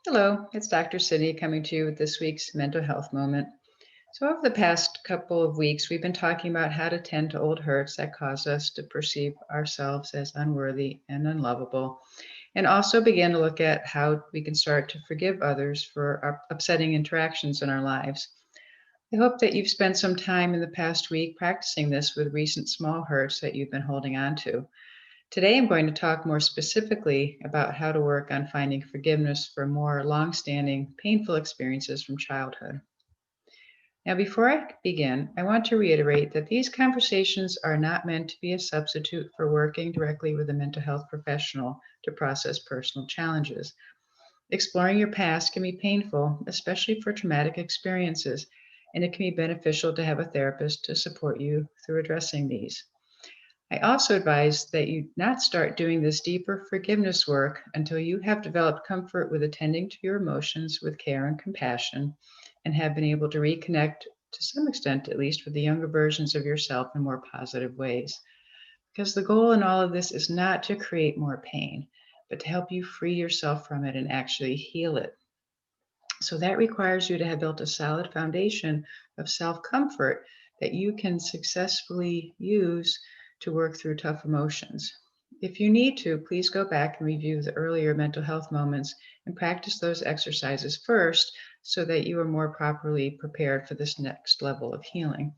Hello, it's Dr. Sydney coming to you with this week's mental health moment. So, over the past couple of weeks, we've been talking about how to tend to old hurts that cause us to perceive ourselves as unworthy and unlovable, and also begin to look at how we can start to forgive others for our upsetting interactions in our lives. I hope that you've spent some time in the past week practicing this with recent small hurts that you've been holding on to. Today, I'm going to talk more specifically about how to work on finding forgiveness for more long-standing, painful experiences from childhood. Now, before I begin, I want to reiterate that these conversations are not meant to be a substitute for working directly with a mental health professional to process personal challenges. Exploring your past can be painful, especially for traumatic experiences, and it can be beneficial to have a therapist to support you through addressing these. I also advise that you not start doing this deeper forgiveness work until you have developed comfort with attending to your emotions with care and compassion and have been able to reconnect to some extent, at least, with the younger versions of yourself in more positive ways. Because the goal in all of this is not to create more pain, but to help you free yourself from it and actually heal it. So that requires you to have built a solid foundation of self comfort that you can successfully use to work through tough emotions. If you need to, please go back and review the earlier mental health moments and practice those exercises first so that you are more properly prepared for this next level of healing.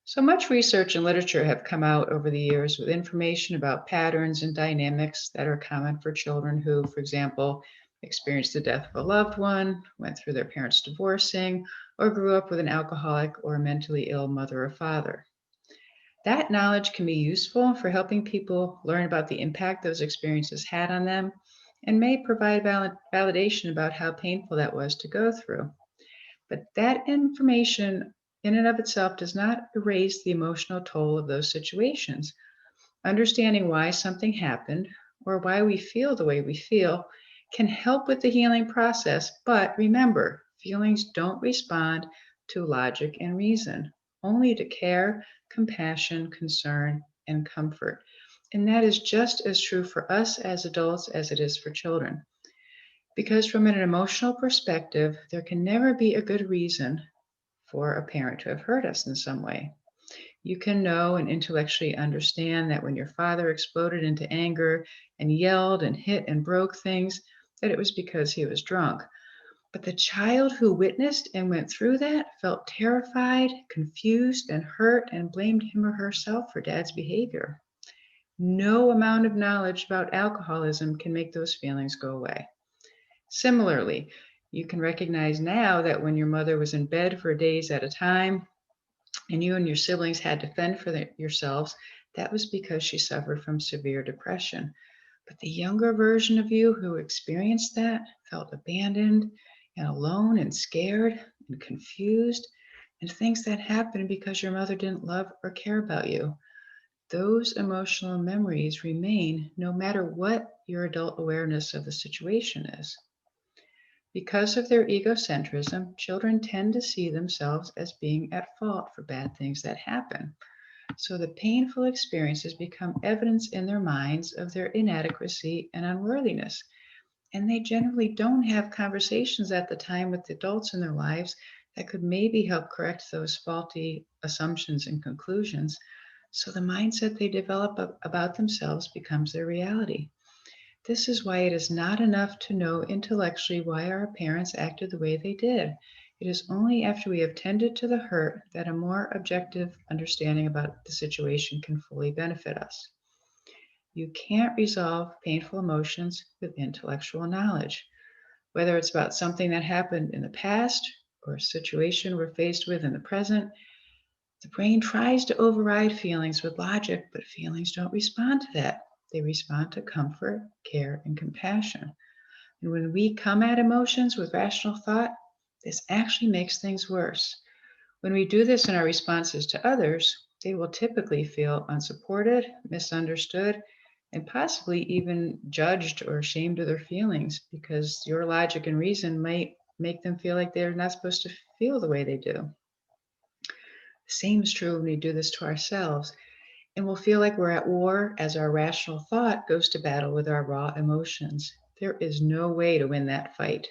So much research and literature have come out over the years with information about patterns and dynamics that are common for children who, for example, experienced the death of a loved one, went through their parents divorcing, or grew up with an alcoholic or mentally ill mother or father. That knowledge can be useful for helping people learn about the impact those experiences had on them and may provide validation about how painful that was to go through. But that information in and of itself does not erase the emotional toll of those situations. Understanding why something happened or why we feel the way we feel can help with the healing process. But remember, feelings don't respond to logic and reason, only to care, compassion, concern, and comfort. And that is just as true for us as adults as it is for children. Because from an emotional perspective, there can never be a good reason for a parent to have hurt us in some way. You can know and intellectually understand that when your father exploded into anger and yelled and hit and broke things, that it was because he was drunk. But the child who witnessed and went through that felt terrified, confused, and hurt and blamed him or herself for dad's behavior. No amount of knowledge about alcoholism can make those feelings go away. Similarly, you can recognize now that when your mother was in bed for days at a time and you and your siblings had to fend for yourselves, that was because she suffered from severe depression. But the younger version of you who experienced that felt abandoned and alone and scared and confused and thinks that happened because your mother didn't love or care about you. Those emotional memories remain no matter what your adult awareness of the situation is. Because of their egocentrism, children tend to see themselves as being at fault for bad things that happen. So the painful experiences become evidence in their minds of their inadequacy and unworthiness. And they generally don't have conversations at the time with the adults in their lives that could maybe help correct those faulty assumptions and conclusions. So the mindset they develop about themselves becomes their reality. This is why it is not enough to know intellectually why our parents acted the way they did. It is only after we have tended to the hurt that a more objective understanding about the situation can fully benefit us. You can't resolve painful emotions with intellectual knowledge, whether it's about something that happened in the past or a situation we're faced with in the present. The brain tries to override feelings with logic, but feelings don't respond to that. They respond to comfort, care, and compassion. And when we come at emotions with rational thought, this actually makes things worse. When we do this in our responses to others, they will typically feel unsupported, misunderstood, and possibly even judged or ashamed of their feelings because your logic and reason might make them feel like they're not supposed to feel the way they do. The same is true when we do this to ourselves, and we'll feel like we're at war as our rational thought goes to battle with our raw emotions. There is no way to win that fight.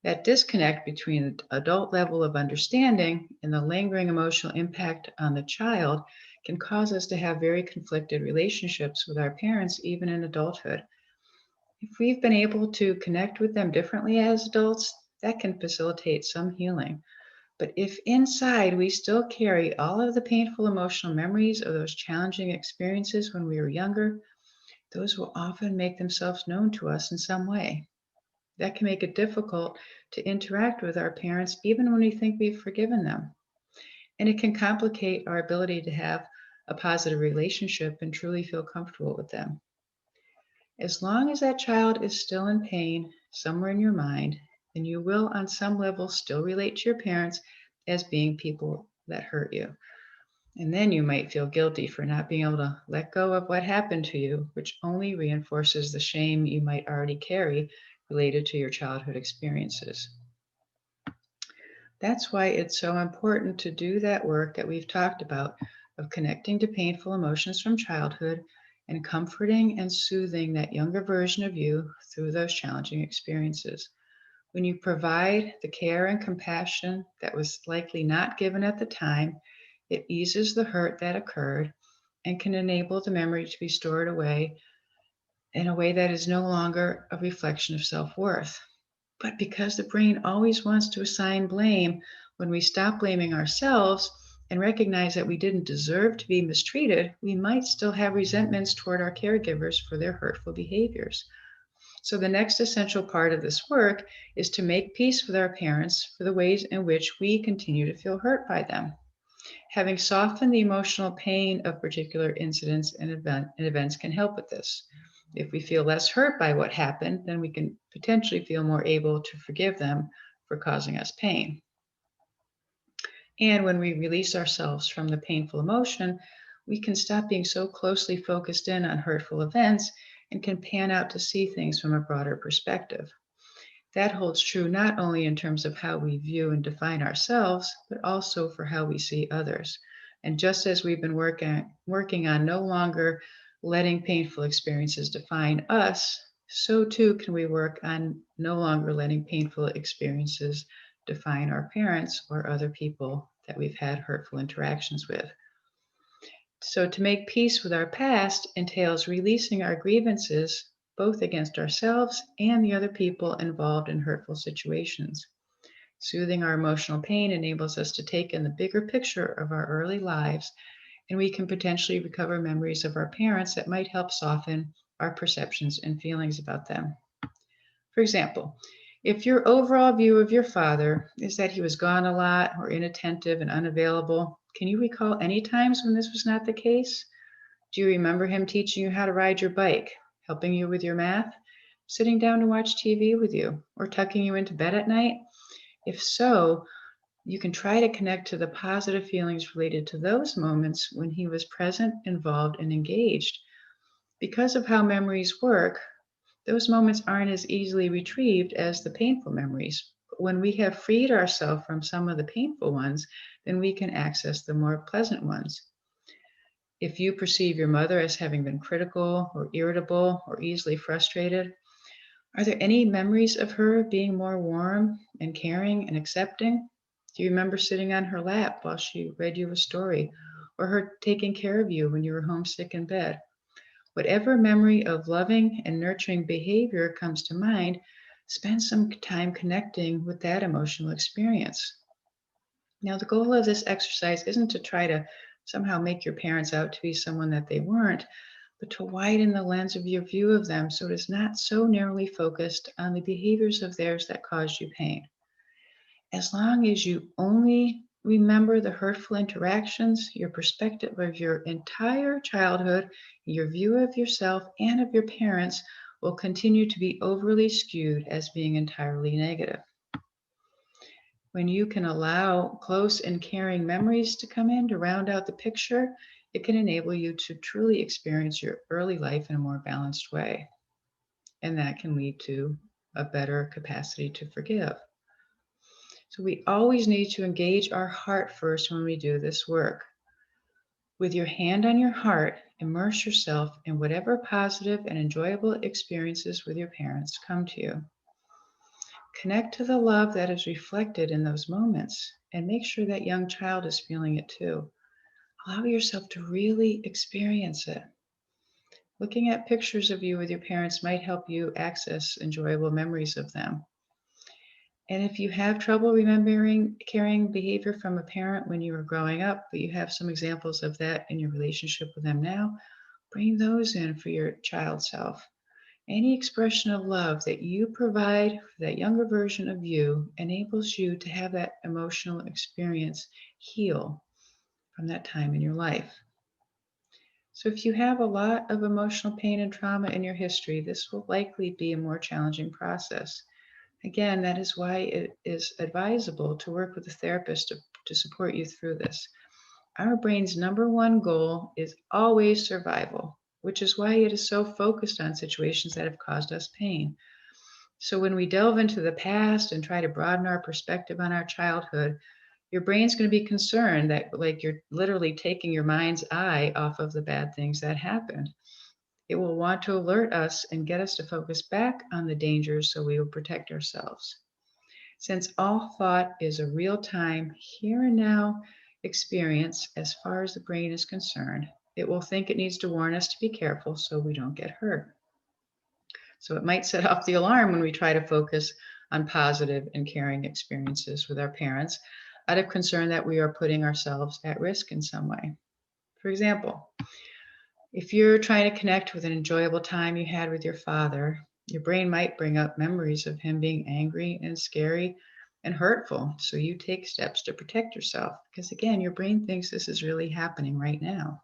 That disconnect between the adult level of understanding and the lingering emotional impact on the child can cause us to have very conflicted relationships with our parents, even in adulthood. If we've been able to connect with them differently as adults, that can facilitate some healing. But if inside we still carry all of the painful emotional memories of those challenging experiences when we were younger, those will often make themselves known to us in some way. That can make it difficult to interact with our parents even when we think we've forgiven them. And it can complicate our ability to have a positive relationship and truly feel comfortable with them. As long as that child is still in pain somewhere in your mind, then you will, on some level, still relate to your parents as being people that hurt you. And then you might feel guilty for not being able to let go of what happened to you, which only reinforces the shame you might already carry related to your childhood experiences. That's why it's so important to do that work that we've talked about of connecting to painful emotions from childhood and comforting and soothing that younger version of you through those challenging experiences. When you provide the care and compassion that was likely not given at the time, it eases the hurt that occurred and can enable the memory to be stored away in a way that is no longer a reflection of self-worth. But because the brain always wants to assign blame, when we stop blaming ourselves and recognize that we didn't deserve to be mistreated, we might still have resentments toward our caregivers for their hurtful behaviors. So, the next essential part of this work is to make peace with our parents for the ways in which we continue to feel hurt by them. Having softened the emotional pain of particular incidents and events can help with this. If we feel less hurt by what happened, then we can potentially feel more able to forgive them for causing us pain. And when we release ourselves from the painful emotion, we can stop being so closely focused in on hurtful events and can pan out to see things from a broader perspective. That holds true not only in terms of how we view and define ourselves, but also for how we see others. And just as we've been working on no longer letting painful experiences define us, so too can we work on no longer letting painful experiences define our parents or other people that we've had hurtful interactions with. So, to make peace with our past entails releasing our grievances both against ourselves and the other people involved in hurtful situations. Soothing our emotional pain enables us to take in the bigger picture of our early lives, and we can potentially recover memories of our parents that might help soften our perceptions and feelings about them. For example, if your overall view of your father is that he was gone a lot or inattentive and unavailable, can you recall any times when this was not the case? Do you remember him teaching you how to ride your bike, helping you with your math, sitting down to watch TV with you, or tucking you into bed at night? If so, you can try to connect to the positive feelings related to those moments when he was present, involved, and engaged. Because of how memories work, those moments aren't as easily retrieved as the painful memories. But when we have freed ourselves from some of the painful ones, then we can access the more pleasant ones. If you perceive your mother as having been critical or irritable or easily frustrated, are there any memories of her being more warm and caring and accepting? Do you remember sitting on her lap while she read you a story, or her taking care of you when you were homesick in bed? Whatever memory of loving and nurturing behavior comes to mind, spend some time connecting with that emotional experience. Now, the goal of this exercise isn't to try to somehow make your parents out to be someone that they weren't, but to widen the lens of your view of them so it is not so narrowly focused on the behaviors of theirs that caused you pain. As long as you only remember the hurtful interactions, your perspective of your entire childhood, your view of yourself and of your parents will continue to be overly skewed as being entirely negative. When you can allow close and caring memories to come in to round out the picture, it can enable you to truly experience your early life in a more balanced way. And that can lead to a better capacity to forgive. So we always need to engage our heart first when we do this work. With your hand on your heart, immerse yourself in whatever positive and enjoyable experiences with your parents come to you. Connect to the love that is reflected in those moments and make sure that young child is feeling it too. Allow yourself to really experience it. Looking at pictures of you with your parents might help you access enjoyable memories of them. And if you have trouble remembering carrying behavior from a parent when you were growing up, but you have some examples of that in your relationship with them now, bring those in for your child self. Any expression of love that you provide for that younger version of you enables you to have that emotional experience heal from that time in your life. So, if you have a lot of emotional pain and trauma in your history, this will likely be a more challenging process. Again, that is why it is advisable to work with a therapist to support you through this. Our brain's number one goal is always survival, which is why it is so focused on situations that have caused us pain. So when we delve into the past and try to broaden our perspective on our childhood, your brain's going to be concerned that like you're literally taking your mind's eye off of the bad things that happened. It will want to alert us and get us to focus back on the dangers so we will protect ourselves. Since all thought is a real time, here and now experience as far as the brain is concerned, it will think it needs to warn us to be careful so we don't get hurt. So it might set off the alarm when we try to focus on positive and caring experiences with our parents out of concern that we are putting ourselves at risk in some way. For example, if you're trying to connect with an enjoyable time you had with your father, your brain might bring up memories of him being angry and scary and hurtful. So you take steps to protect yourself because, again, your brain thinks this is really happening right now.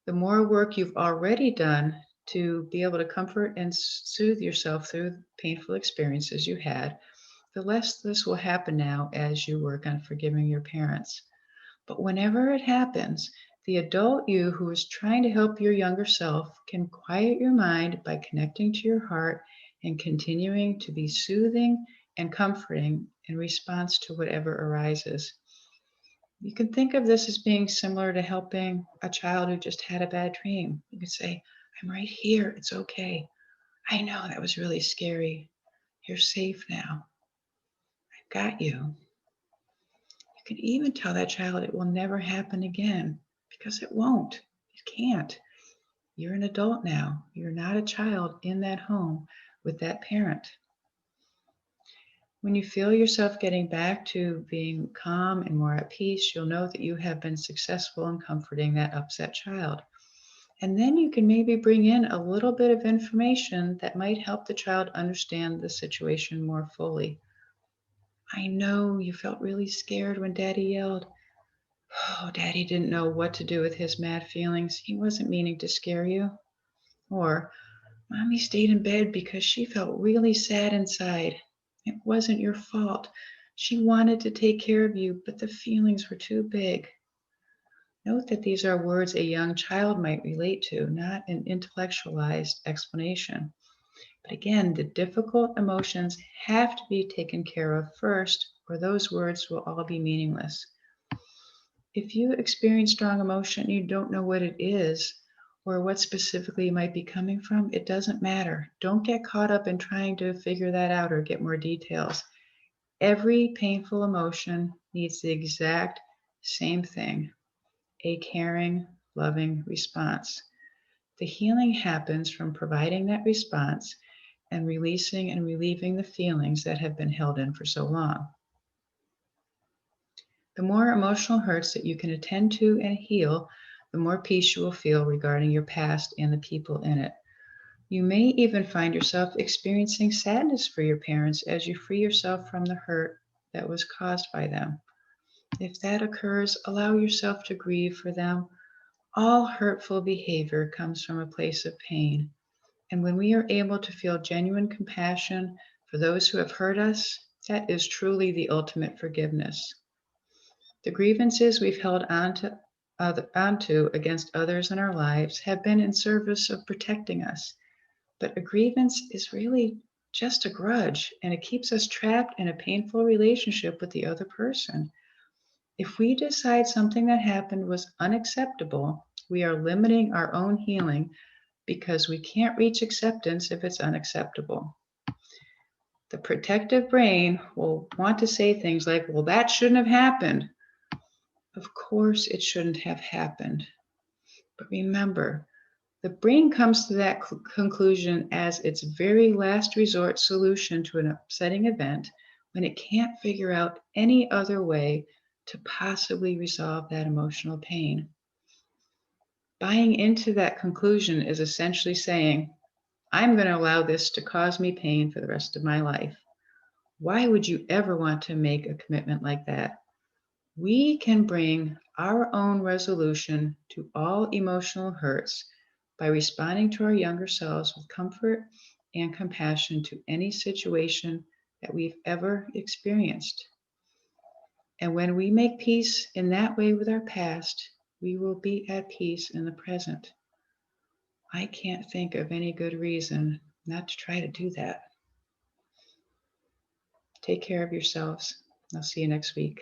The more work you've already done to be able to comfort and soothe yourself through painful experiences you had, the less this will happen now as you work on forgiving your parents. But whenever it happens, the adult you who is trying to help your younger self can quiet your mind by connecting to your heart and continuing to be soothing and comforting in response to whatever arises. You can think of this as being similar to helping a child who just had a bad dream. You could say, I'm right here. It's okay. I know that was really scary. You're safe now. I've got you. You can even tell that child it will never happen again because it won't. It can't. You're an adult now. You're not a child in that home with that parent. When you feel yourself getting back to being calm and more at peace, you'll know that you have been successful in comforting that upset child. And then you can maybe bring in a little bit of information that might help the child understand the situation more fully. I know you felt really scared when Daddy yelled. Oh, Daddy didn't know what to do with his mad feelings. He wasn't meaning to scare you. Or, Mommy stayed in bed because she felt really sad inside. It wasn't your fault. She wanted to take care of you, but the feelings were too big. Note that these are words a young child might relate to, not an intellectualized explanation. But again, the difficult emotions have to be taken care of first, or those words will all be meaningless. If you experience strong emotion and you don't know what it is or what specifically it might be coming from, it doesn't matter. Don't get caught up in trying to figure that out or get more details. Every painful emotion needs the exact same thing, a caring, loving response. The healing happens from providing that response and releasing and relieving the feelings that have been held in for so long. The more emotional hurts that you can attend to and heal, the more peace you will feel regarding your past and the people in it. You may even find yourself experiencing sadness for your parents as you free yourself from the hurt that was caused by them. If that occurs, allow yourself to grieve for them. All hurtful behavior comes from a place of pain. And when we are able to feel genuine compassion for those who have hurt us, that is truly the ultimate forgiveness. The grievances we've held onto against others in our lives have been in service of protecting us. But a grievance is really just a grudge, and it keeps us trapped in a painful relationship with the other person. If we decide something that happened was unacceptable, we are limiting our own healing because we can't reach acceptance if it's unacceptable. The protective brain will want to say things like, well, that shouldn't have happened. Of course, it shouldn't have happened. But remember, the brain comes to that conclusion as its very last resort solution to an upsetting event when it can't figure out any other way to possibly resolve that emotional pain. Buying into that conclusion is essentially saying, I'm going to allow this to cause me pain for the rest of my life. Why would you ever want to make a commitment like that? We can bring our own resolution to all emotional hurts by responding to our younger selves with comfort and compassion to any situation that we've ever experienced. And when we make peace in that way with our past, we will be at peace in the present. I can't think of any good reason not to try to do that. Take care of yourselves. I'll see you next week.